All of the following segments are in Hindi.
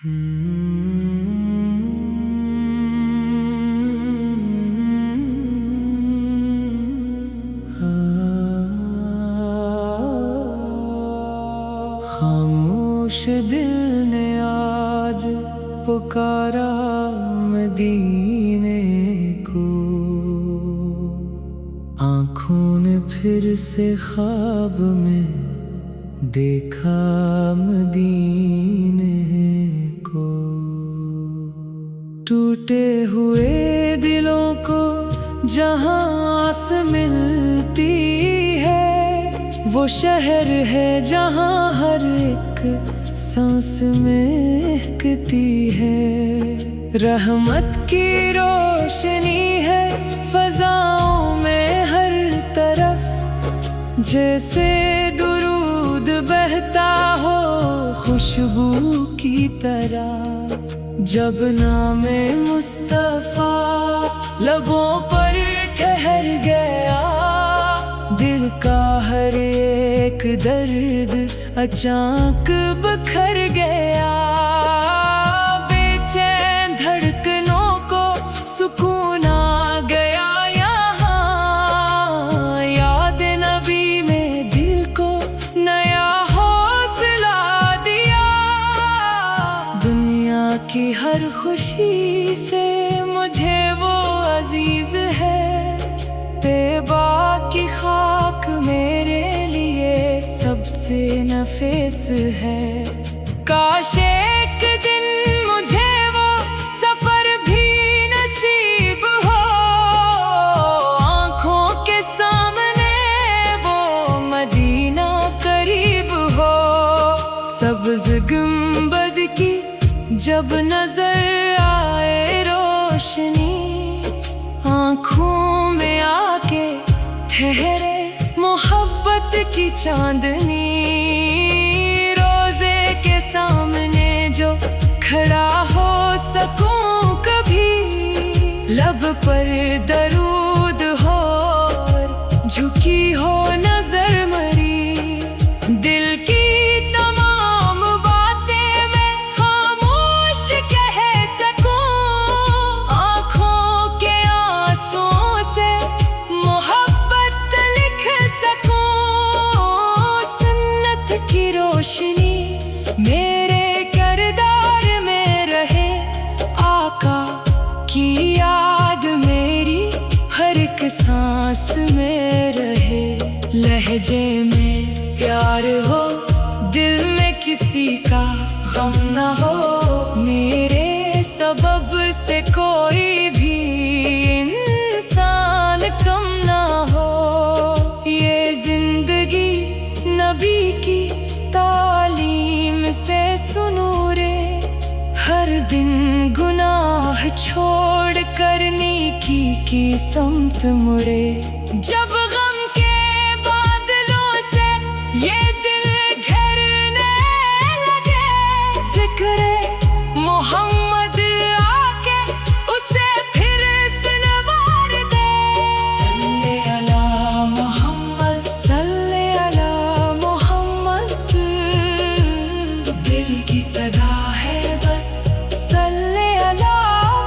खामोश दिल ने आज पुकारा मदीने को, आँखों ने फिर से ख्वाब में देखा मदीने को। टूटे हुए दिलों को जहाँ आस मिलती है, वो शहर है जहाँ हर एक सांस महकती है। रहमत की रोशनी है फजाओं में हर तरफ, जैसे दुरूद बहता हो खुशबू की तरह। जब नामे मुस्तफा लबों पर ठहर गया, दिल का हर एक दर्द अचानक बिखर गया। बेचैन धड़कनों को सुकून आ गया यहाँ, याद नबी में दिल को नया हौसला दिया। दुनिया की हर खुशी से मुझे वो अजीज है, तैबा की खाक मेरे लिए सबसे नफीस है। काश एक दिन मुझे वो सफर भी नसीब हो, आँखों के सामने वो मदीना करीब हो। सब्ज़ गुंबद की जब नजर आए रोशनी, आँखों में आके ठहरे मोहब्बत की चांदनी। रोजे के सामने जो खड़ा हो सकूं कभी, लब पर दरूद हो और झुकी हो नजर मरी। दिल की तमाम बातें मैं खामोश कह सकूं, आँखों के आंसुओं से मोहब्बत लिख सकूं। सुन्नत की रोशनी मेरे किरदार में रहे, आका की याद मेरी हर एक सांस में रहे। लहजे में प्यार हो, दिल में किसी का गम न हो, मेरे सबब से कोई भी इंसान कम न हो। ये जिंदगी नबी की तालीम से सुनूरे, हर दिन गुनाह छोड़ कर नेकी की समत मुड़े। जब गम के बादलों से ये दिल घिरने लगे, जिक्र मोहम्मद आके उसे फिर से नवार दे। सल्ले अला मोहम्मद, सल्ले अला मोहम्मद, दिल की सदा है बस सल्ले अला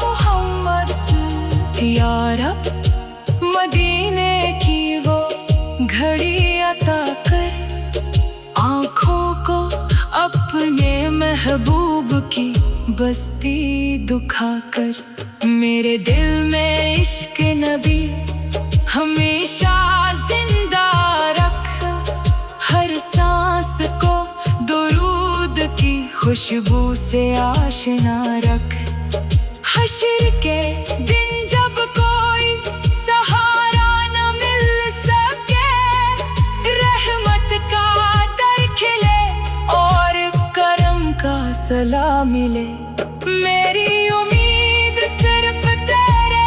मोहम्मद। या रब मदीने की वो घड़ी अता कर, आँखों को अपने महबूब की बस्ती दुखा कर। मेरे दिल में इश्क नबी हमेशा जिंदा रख, हर सांस को दुरूद की खुशबू से आशना रख। हश्र के दिन जब कोई सहारा न मिल सके, रहमत का दर खिले और करम का सला मिले। मेरी उम्मीद सिर्फ तेरे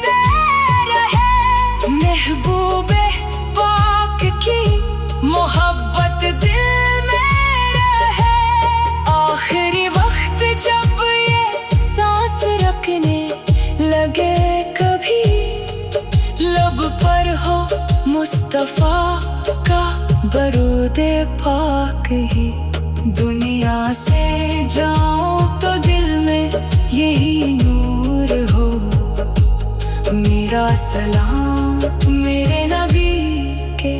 से रहे, महबूबे पाक की मोहब्बत दिल में रहे। आखिरी वक्त जब ये सांस रखने लगे कभी, लब पर हो मुस्तफा का बरूदे पाक ही। दुनिया दुनिया से जाऊं तो दिल में यही नूर हो। मेरा सलाम मेरे नबी के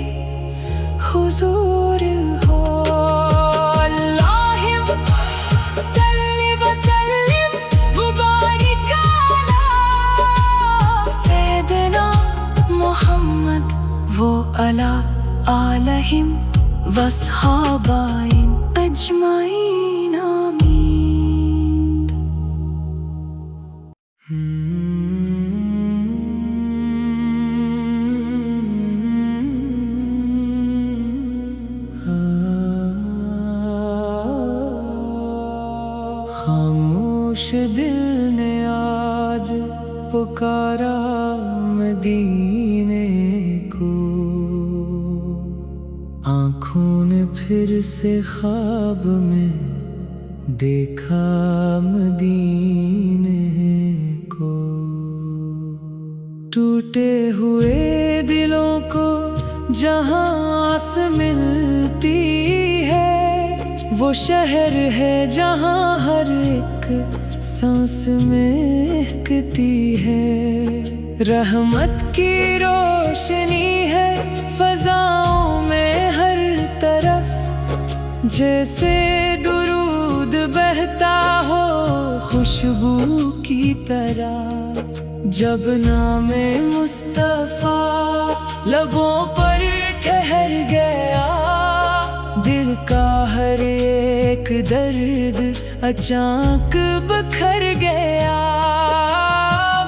हुजूर हो। अल्लाहुम्मा सल्ली व सल्लिम व बारिक अला सय्यदना मुहम्मद व अला आलिहिम व अस्हाबाइन अजमाइन आमीन। खामोश दिल ने आज पुकारा मदीने को, आँखों ने फिर से ख्वाब में देखा मदीने को। टूटे हुए दिलों को जहाँ आस मिलती है, वो शहर है जहाँ हर एक सांस महकती है। रहमत की रोशनी है फजाओं में हर तरफ, जैसे दुरूद बहता हो खुशबू की तरह। जब नामे मुस्तफा लबों पर ठहर गया, दिल का हर एक दर्द अचानक बखर गया।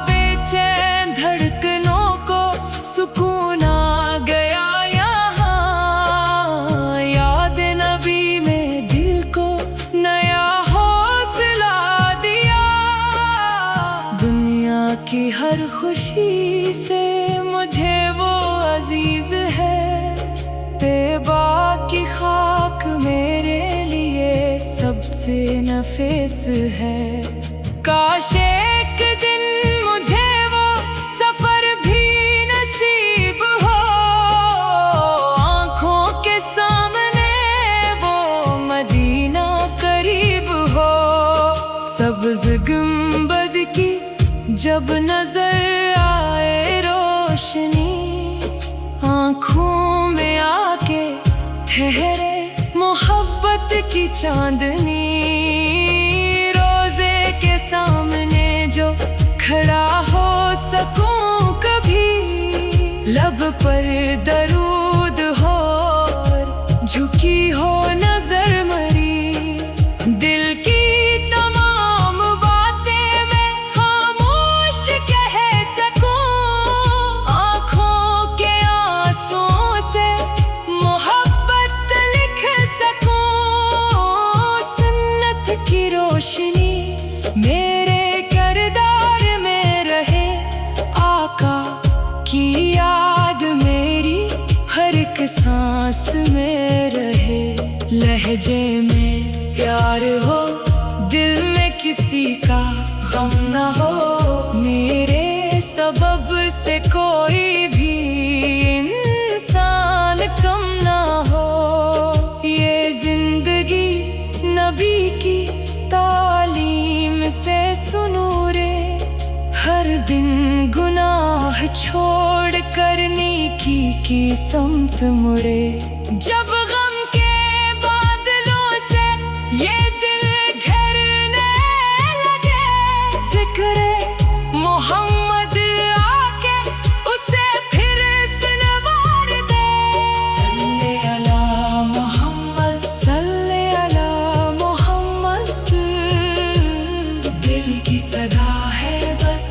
बेचैन धड़कनों को सुकून आ गया यहाँ, याद नबी में दिल को नया हौसला दिया। दुनिया की हर खुशी से मुझे वो अजीज है, तैबा की खाक मेरे लिए सबसे नफीस है। काश एक दिन मुझे वो सफर भी नसीब हो, आँखों के सामने वो मदीना करीब हो। सब्ज़ गुंबद की जब नजर आए रोशनी, आँखों में आके ठहरे मोहब्बत की चांदनी। रोजे के सामने जो खड़ा हो सकूं कभी, लब पर दरूद हो और झुकी हो नजर मरी। दिल की तमाम बातें मैं खामोश कह सकूं, आँखों के आंसुओं से मोहब्बत लिख सकूं। सुन्नत की रोशनी मेरे किरदार में रहे, आका की याद मेरी हर एक सांस में रहे। लहजे में प्यार हो, दिल में किसी का गम न हो, मेरे सबब से कोई भी इंसान कम ना हो। ये जिंदगी नबी की तालीम से सुनूरे, हर दिन गुनाह छोड़ कर नेकी की समत मुड़े। जब गम के बादलों से ये दिल घेरने लगे, जिक्र मोहम्मद आके उसे फिर सुनवार दे। सल्ले अला मोहम्मद, सल्ले अला मोहम्मद, दिल की सदा है बस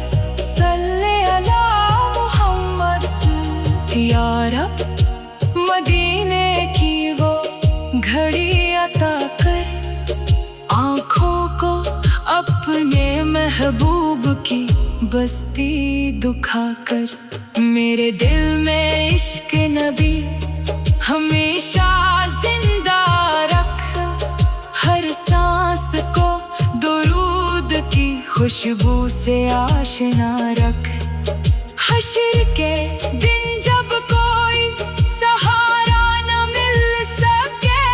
सल्ले अला मोहम्मद। या रब मदीने की वो घड़ी अता कर, आँखों को अपने महबूब की बस्ती दुखा कर। मेरे दिल में इश्क नबी हमेशा जिंदा रख, हर सांस को दुरूद की खुशबू से आशना रख। हश्र के दिन जब कोई सहारा न मिल सके,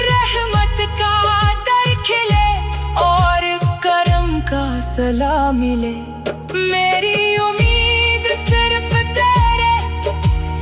रहमत का भला मिले। मेरी उम्मीद सिर्फ तेरे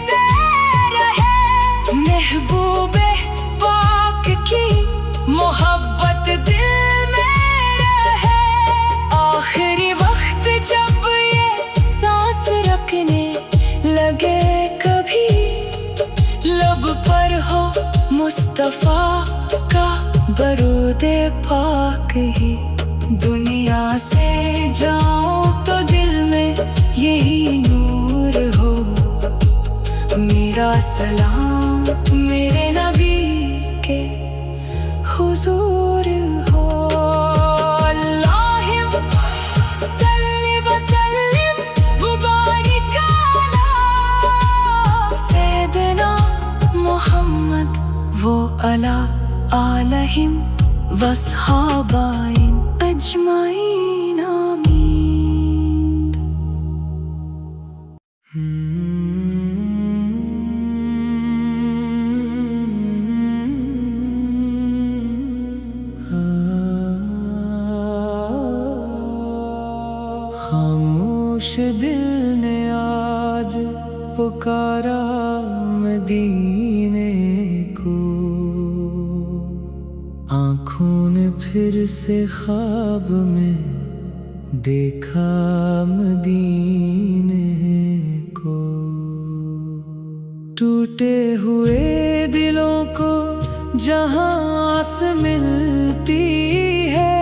से रहे। महबूबे पाक की मोहब्बत दिल में रहे। आखिरी वक्त जब ये सांस रखने लगे कभी, लब पर हो मुस्तफा का बरूदे पाक ही। दुनिया से जाऊं तो दिल में यही नूर हो। मेरा सलाम मेरे नबी के हुजूर हो। अल्लाहुम्मा सल्ली व सल्लिम व बारिक अला सय्यिदना मुहम्मद व अला आलिहिम व अस्हाबाइन अजमाइन आमीन। खामोश दिल ने आज पुकारा मदीने को। आँखों ने फिर से ख्वाब में देखा मदीने को। टूटे हुए दिलों को जहाँ आस मिलती है,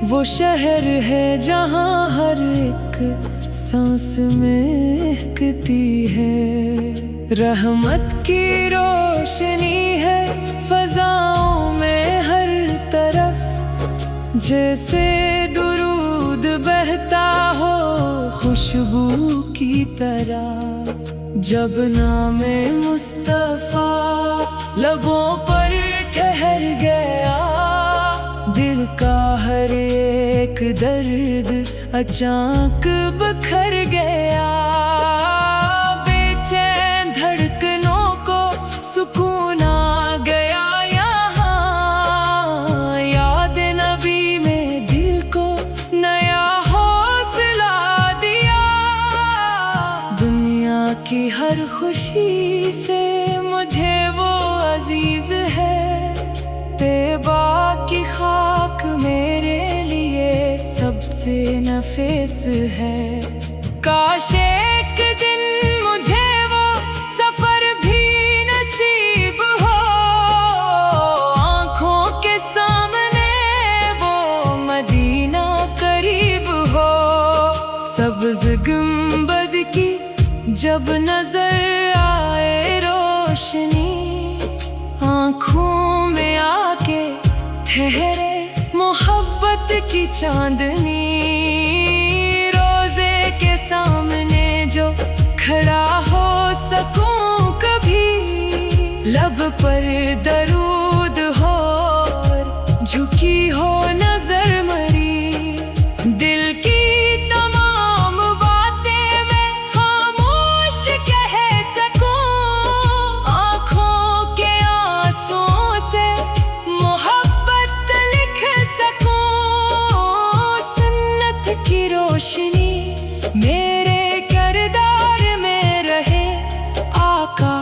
वो शहर है जहाँ हर एक सांस महकती है। रहमत की रोशनी है फजाओं में हर तरफ, जैसे दुरूद बहता हो खुशबू की तरह। जब नामे मुस्तफा लबों पर ठहर गया, दिल का हर एक दर्द अचानक बिखर गया। बेचैन धड़कनों को सुकून आ गया यहाँ। याद नबी में दिल को नया हौसला दिया। दुनिया की हर खुशी से मुझे वो अजीज है। तैबा की खाक मेरे लिए सबसे नफीस है। काश एक दिन मुझे वो सफर भी नसीब हो। आँखों के सामने वो मदीना करीब हो। सब्ज़ गुंबद की जब नजर आए रोशनी, आँखों में आके ठहरे मोहब्बत की चांदनी। रोजे के सामने जो खड़ा हो सकूं कभी, लब पर दरूद हो और झुकी हो नजर मरी। दिल की तमाम बातें मैं खामोश कह सकूं। आँखों के आंसुओं से मोहब्बत लिख सकूं। सुन्नत की रोशनी मेरे किरदार में रहे। आका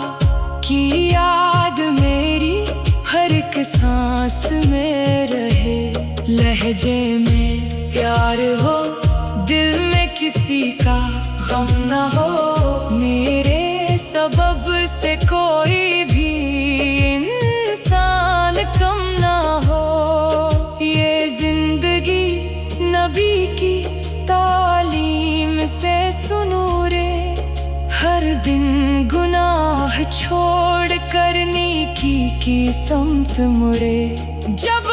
की याद मेरी हर एक सांस में रहे। लहजे में प्यार हो, दिल में किसी का गम न हो। मेरे सबब से कोई भी इंसान कम ना हो। ये जिंदगी नबी की तालीम से सुनूरे। हर दिन गुनाह छोड़ कर नेकी की समत मुड़े। जब